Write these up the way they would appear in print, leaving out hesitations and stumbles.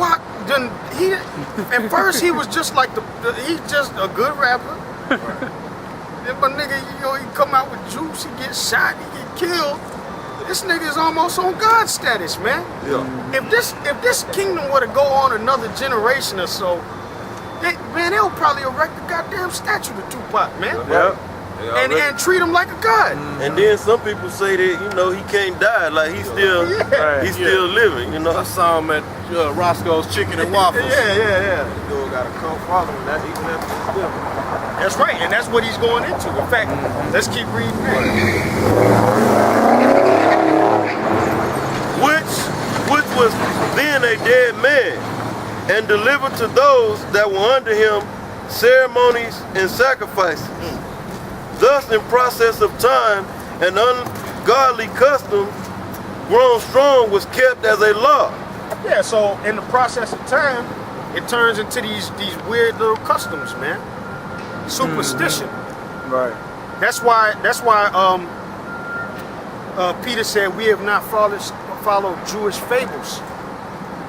Tupac, at first he was just like he's just a good rapper. Then my nigga, he come out with juice, he get shot, he get killed. This nigga is almost on God status, man. Yeah. If this kingdom were to go on another generation or so, they'll probably erect a goddamn statue to Tupac, man. Yeah. And treat him like a god. And then some people say that, he can't die, like he's still still living, I saw him at Roscoe's Chicken and Waffles. Yeah. Dude got a cult following that even after his death. That's right, and that's what he's going into. In fact, let's keep reading that. Which was then a dead man, and delivered to those that were under him ceremonies and sacrifices. Thus, in process of time, an ungodly custom grown strong was kept as a law. Yeah, so in the process of time, it turns into these weird little customs, man. Superstition. Right. That's why Peter said we have not followed Jewish fables.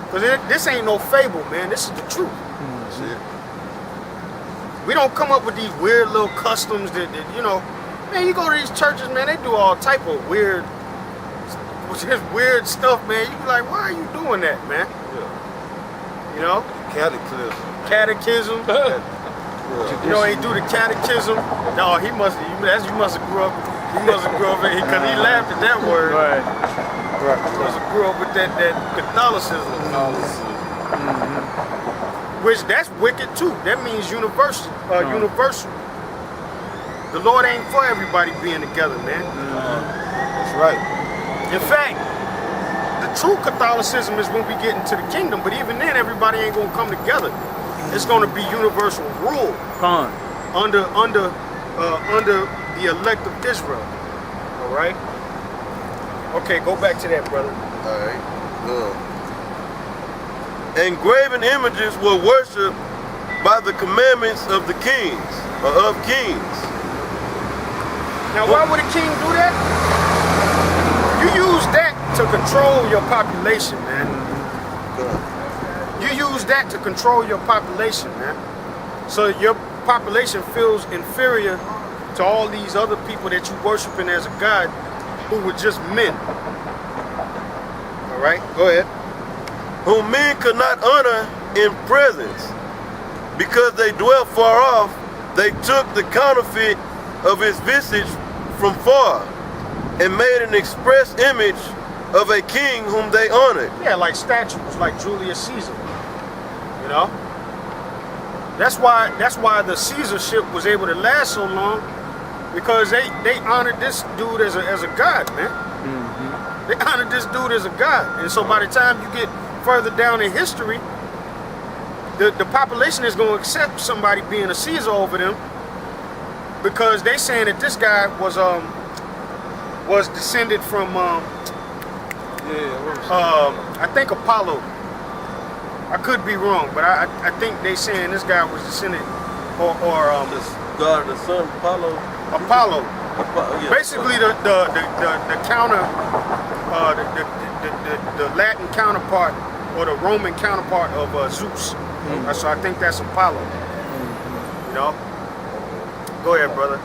Because this ain't no fable, man. This is the truth. We don't come up with these weird little customs that man, you go to these churches, man, they do all type of weird stuff, man. You be like, why are you doing that, man? Yeah. Catechism. He do the catechism. No, you must have grew up. He must have grew up because he laughed at that word. Right. He must have grew up with that Catholicism. Which that's wicked too. That means universal. Universal. The Lord ain't for everybody being together, man. That's right. In fact, the true Catholicism is when we get into the kingdom. But even then, everybody ain't gonna come together. It's gonna be universal rule under the elect of Israel. All right. Okay, go back to that, brother. All right. And graven images were worshipped by the commandments of the kings, or of kings. Now, why would a king do that? You use that to control your population, man. You use that to control your population, man. So your population feels inferior to all these other people that you worshiping as a god who were just men. All right, go ahead. Whom men could not honor in presence, because they dwelt far off. They took the counterfeit of his visage from far, and made an express image of a king whom they honored. Yeah, like statues, like Julius Caesar. That's why the Caesarship was able to last so long, because they honored this dude as a god, man. They honored this dude as a god, and so by the time you get further down in history, the population is going to accept somebody being a Caesar over them, because they saying that this guy was descended from I think Apollo. I could be wrong, but I think they saying this guy was descended or the god of the sun, Apollo. Yeah. Basically the counter the Latin counterpart or the Roman counterpart of Zeus. So I think that's Apollo. Go ahead, brother.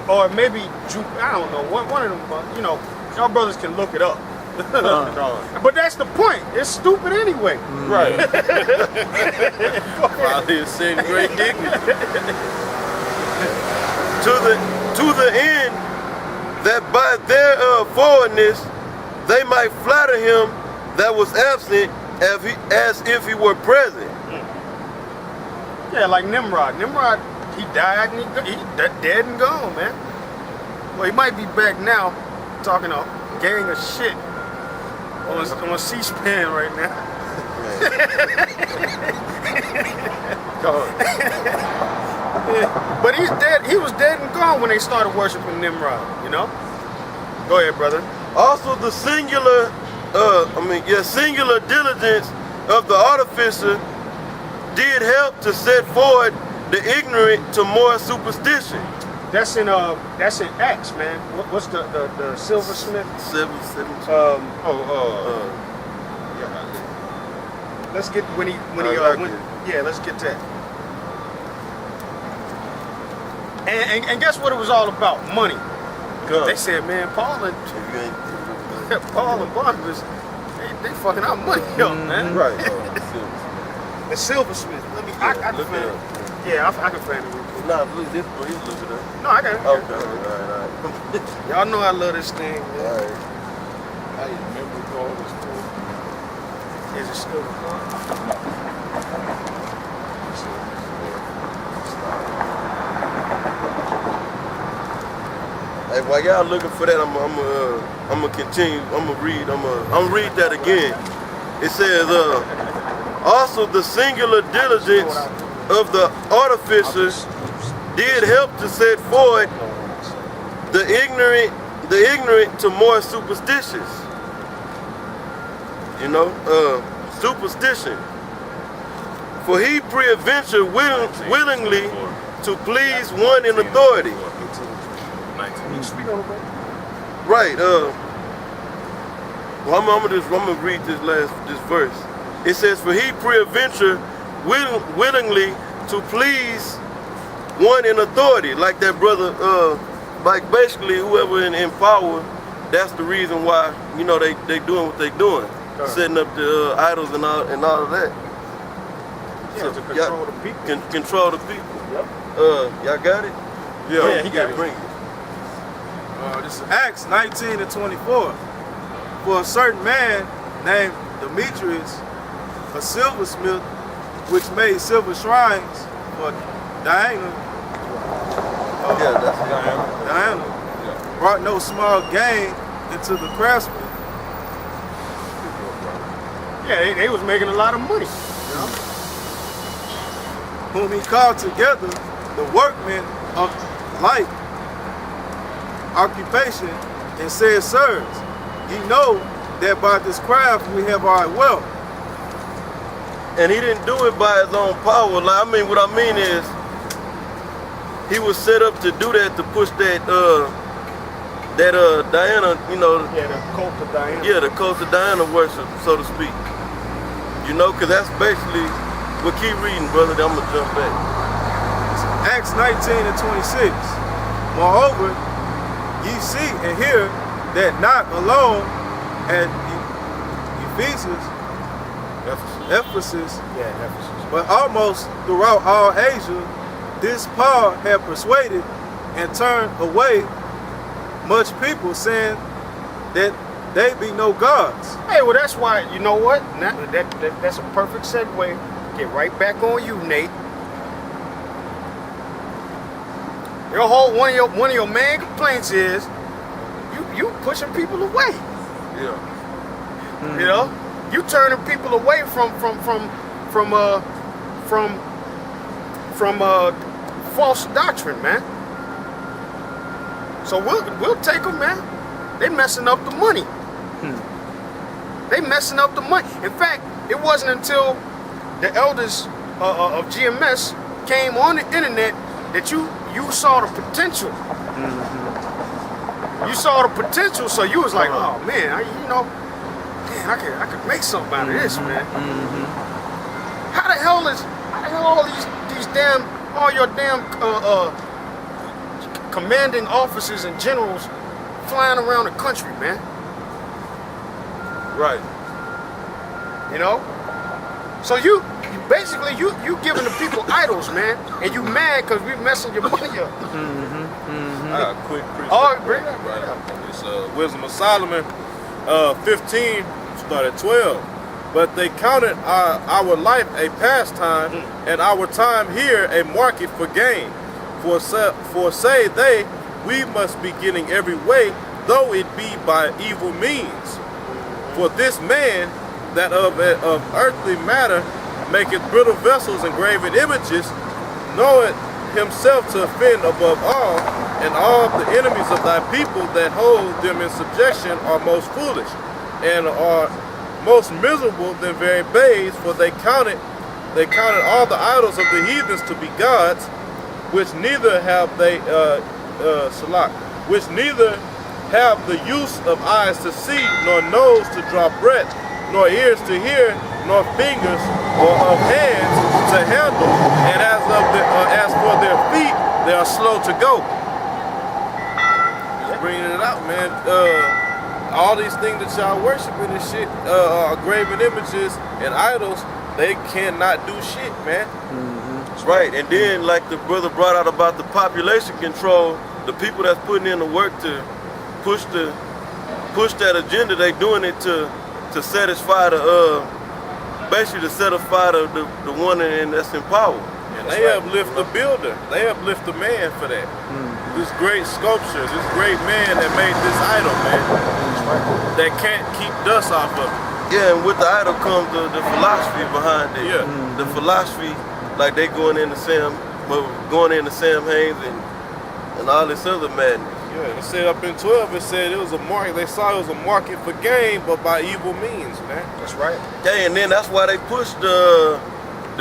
Or maybe I don't know. One of them. Y'all brothers can look it up. But that's the point. It's stupid anyway. Right. Probably a sin great dignity. To the end that by their forwardness they might flatter him that was absent as if he were present. Yeah, like Nimrod. Nimrod, he died and he dead and gone, man. Well, he might be back now talking a gang of shit on C-SPAN right now. But he's dead. He was dead and gone when they started worshiping Nimrod, Go ahead, brother. Also the singular diligence of the artificer did help to set forward the ignorant to more superstition. That's in Acts, man. What's the silversmith? let's get when he yeah, let's get that. And guess what it was all about? Money. They said, man, Paul and Barnabas, they fucking our money up, man. Right. The silversmith. Let me. I can find it. Yeah, I can find it real quick. Nah, look, this bro, he's looking at. No, I got it. Okay, alright. Y'all know I love this thing. Alright. I remember calling this for. Is it still recording? Hey, while y'all looking for that, I'm gonna continue. I'm gonna read that again. It says, also the singular diligence of the artificers did help to set forward the ignorant to more superstitious. You know, superstition. For he peradventure willingly to please one in authority. Right. Well, I'm gonna read this verse. It says, "For he peradventure willingly to please one in authority," like that brother. Like basically, whoever in power, that's the reason why they doing what they doing, setting up the idols and all of that. Yeah, so to control the people. Control the people. Yep. Y'all got it? Yeah, he got it. Bring it. This is Acts 19 and 24. For a certain man named Demetrius, a silversmith, which made silver shrines for Diana. Yeah, that's Diana brought no small gain into the craftsmen. Yeah, they was making a lot of money. Whom he called together the workmen of like occupation, and said, sirs, ye know that by this craft we have our wealth. And he didn't do it by his own power. Like, I mean, what I mean is, he was set up to do that, to push that Diana, Yeah, the cult of Diana. yeah, the cult of Diana worship, so to speak. Because that's basically, well, keep reading, brother, then I'm gonna jump back. Acts 19 and 26. Moreover, ye see and hear that not alone at Ephesus, Yeah, Ephesus. but almost throughout all Asia, this Paul had persuaded and turned away much people, saying that they be no gods. Hey, well, that's why, you know what? That's a perfect segue. Get right back on you, Nate. One of your main complaints is you pushing people away. Yeah. You know, you turning people away from false doctrine, man. So we'll take them, man. They messing up the money. They messing up the money. In fact, it wasn't until the elders of GMS came on the internet that you saw the potential. You saw the potential, so you was like, oh man, I could make something out of this, man. How the hell all your damn commanding officers and generals flying around the country, man? Right. So you basically giving the people idols, man, and you mad because we messing your money up. I got a quick precept. All right, bring it up. It's Wisdom of Solomon 15, start at 12. But they counted our life a pastime, and our time here a market for gain. For say they, we must be getting every way, though it be by evil means. For this man that of earthly matter maketh brittle vessels and graven images, knoweth himself to offend above all, and all the enemies of thy people that hold them in subjection are most foolish, and are most miserable than very babes, for they counted all the idols of the heathens to be gods, which neither have they which neither have the use of eyes to see, nor nose to draw breath, nor ears to hear, nor fingers or of hands to handle, and as for their feet, they are slow to go. Just bringing it out, man. All these things that y'all worshiping and shit, graven images and idols, they cannot do shit, man. That's right. And then, like the brother brought out about the population control, the people that's putting in the work to push that agenda, they doing it to satisfy the basically to satisfy the one that's in power. And they uplift the builder. They uplift the man for that. This great sculpture, this great man that made this idol, man. That can't keep dust off of it. Yeah, and with the idol comes the philosophy behind it. Yeah. The philosophy, like they going into Sam Haynes and all this other madness. Yeah, it said up in 12, it said it was a market. They saw it was a market for gain, but by evil means, man. That's right. Yeah, and then that's why they pushed the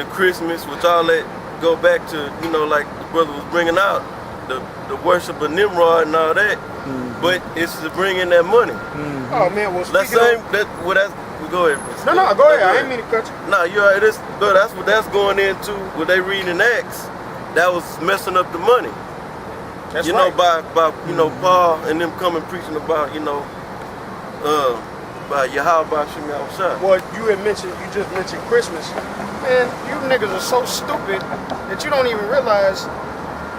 Christmas, which all that go back to, like the brother was bringing out, the worship of Nimrod and all that. But it's to bring in that money. Oh man, well go ahead. No, go ahead. I didn't mean to cut you. No, you're right. That's what that's going into. What they read in Acts, that was messing up the money. That's right. right. by Paul and them coming preaching about by Yahweh Shem Yahushua. Well, you just mentioned Christmas. Man, you niggas are so stupid that you don't even realize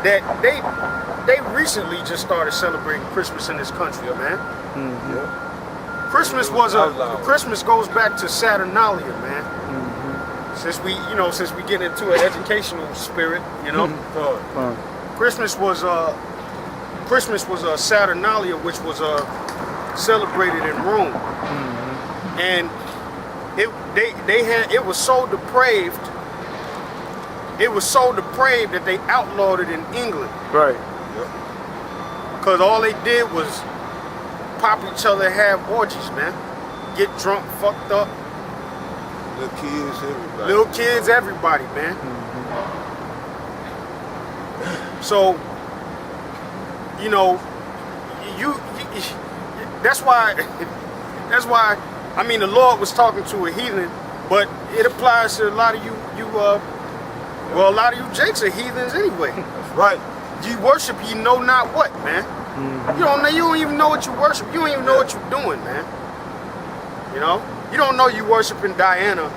that they recently just started celebrating Christmas in this country, man. Yeah. Christmas Christmas goes back to Saturnalia, man. Since we get into an educational spirit, Christmas was Saturnalia, which was celebrated in Rome, and it was so depraved. It was so depraved that they outlawed it in England. Right. Because all they did was pop each other, have orgies, man. Get drunk, fucked up. Little kids, everybody, man. So, that's why, I mean, the Lord was talking to a heathen, but it applies to a lot of you a lot of you jakes are heathens anyway. That's right. You worship you know not what, man. You don't even know what you worship. You don't even know what you're doing, man. You don't know you worshiping Diana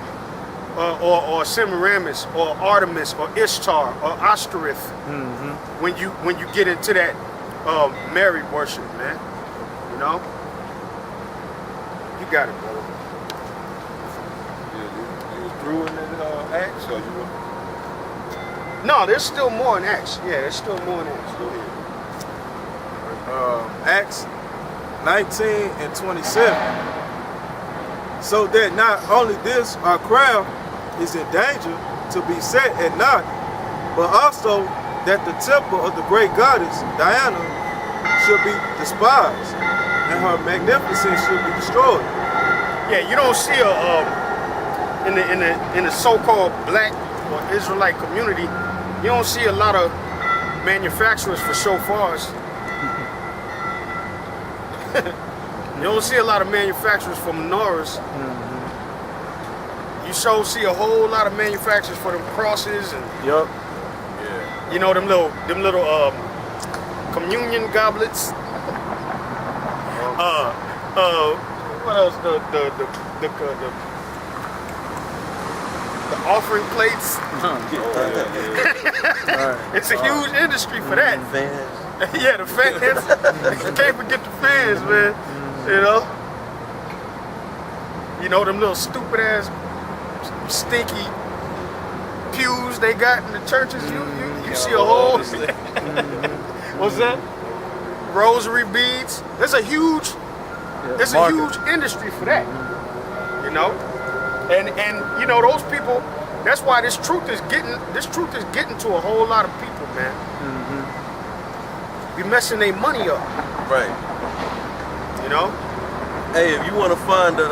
or Semiramis or Artemis or Ishtar or Ashtoreth when you get into that Mary worship, man. You got it, brother. You was through in the Acts, or you were? No, there's still more in Acts. Yeah, there's still more in Acts. Go ahead. Acts 19 and 27. So that not only this, our craft is in danger to be set at naught, but also that the temple of the great goddess Diana should be despised, and her magnificence should be destroyed. Yeah, you don't see in the so-called black or Israelite community, you don't see a lot of manufacturers for shofars. You don't see a lot of manufacturers for menorahs. You see a whole lot of manufacturers for them crosses and Yup. Yeah. them little communion goblets. What else? The offering plates. It's a huge industry for that. Fans. Yeah, the fans. You can't forget the fans, man. Them little stupid ass, stinky pews they got in the churches. You see a whole. What's that? Rosary beads. There's a huge industry for that. And those people. That's why this truth is getting to a whole lot of people, man. Be messing their money up. Right. Hey, if you want to find the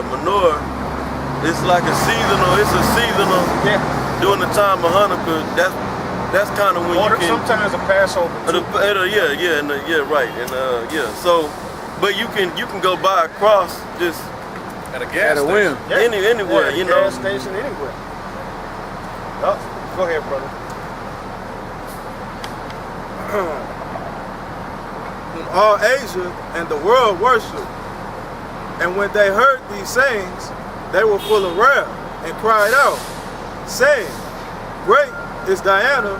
menorah, it's like a seasonal. It's a seasonal. Yeah. During the time of Hanukkah, that's kind of when you can. Sometimes a Passover. Right, and So, but you can go buy a cross just At a gas At a station. whim. Yeah. Anywhere, Yeah, you know. gas station, anywhere. Oh, go ahead, brother. Whom all Asia and the world worshiped. And when they heard these sayings, they were full of wrath and cried out, saying, Great is Diana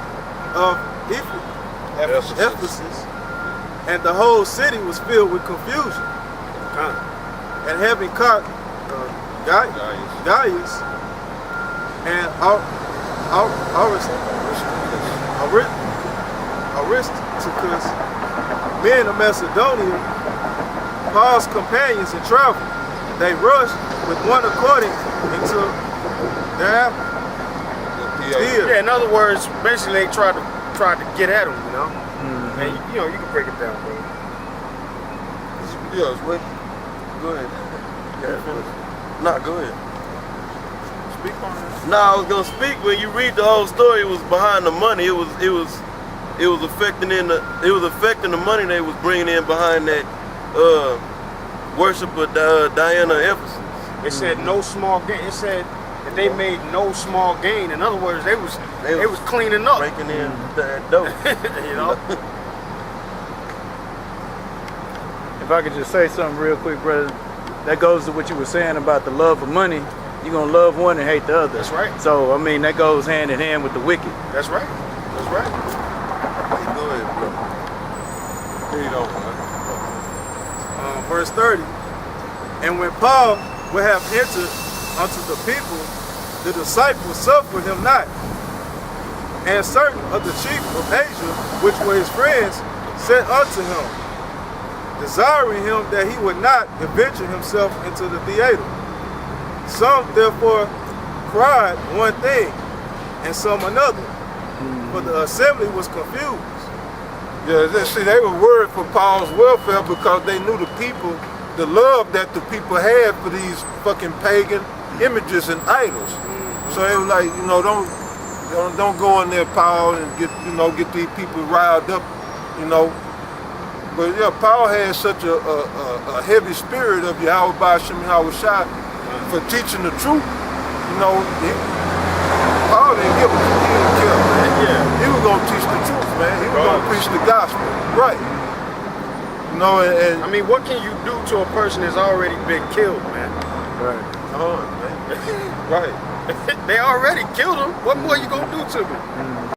of Ephesus. And the whole city was filled with confusion. And having caught Gaius and Aristarchus, men of Macedonia, Paul's companions in travel, they rushed with one according into their Yeah, in other words, basically they tried to get at him, you know? And you know, you can break it down, bro. Yes, what? Go ahead. Nah, go ahead. Speak on it. Nah, I was gonna speak. When you read the whole story, it was behind the money. It was affecting the money they was bringing in behind that worship of Diana of Ephesus. It said no small gain. It said that they made no small gain. In other words, they was cleaning up. Breaking in that dough. You know? If I could just say something real quick, brother, that goes to what you were saying about the love of money. You're going to love one and hate the other. That's right. So, I mean, that goes hand in hand with the wicked. That's right. That's right. Go ahead, bro. Read on, man. verse 30. And when Paul would have entered unto the people, the disciples suffered him not. And certain of the chief of Asia, which were his friends, said unto him, desiring him that he would not adventure himself into the theater. Some therefore cried one thing, and some another, for the assembly was confused. Yeah, see, they were worried for Paul's welfare because they knew the people, the love that the people had for these fucking pagan images and idols. So they were like, you know, don't go in there, Paul, and get these people riled up, you know. But yeah, Paul had such a heavy spirit of Yahweh Ba'Shem Yahweh Shai for teaching the truth. You know, Paul didn't give a care, man. Yeah. He was gonna teach the truth, man. He was gonna preach the gospel, right? You know, and I mean, what can you do to a person that's already been killed, man? Right. man. Right. They already killed him. What more you gonna do to me?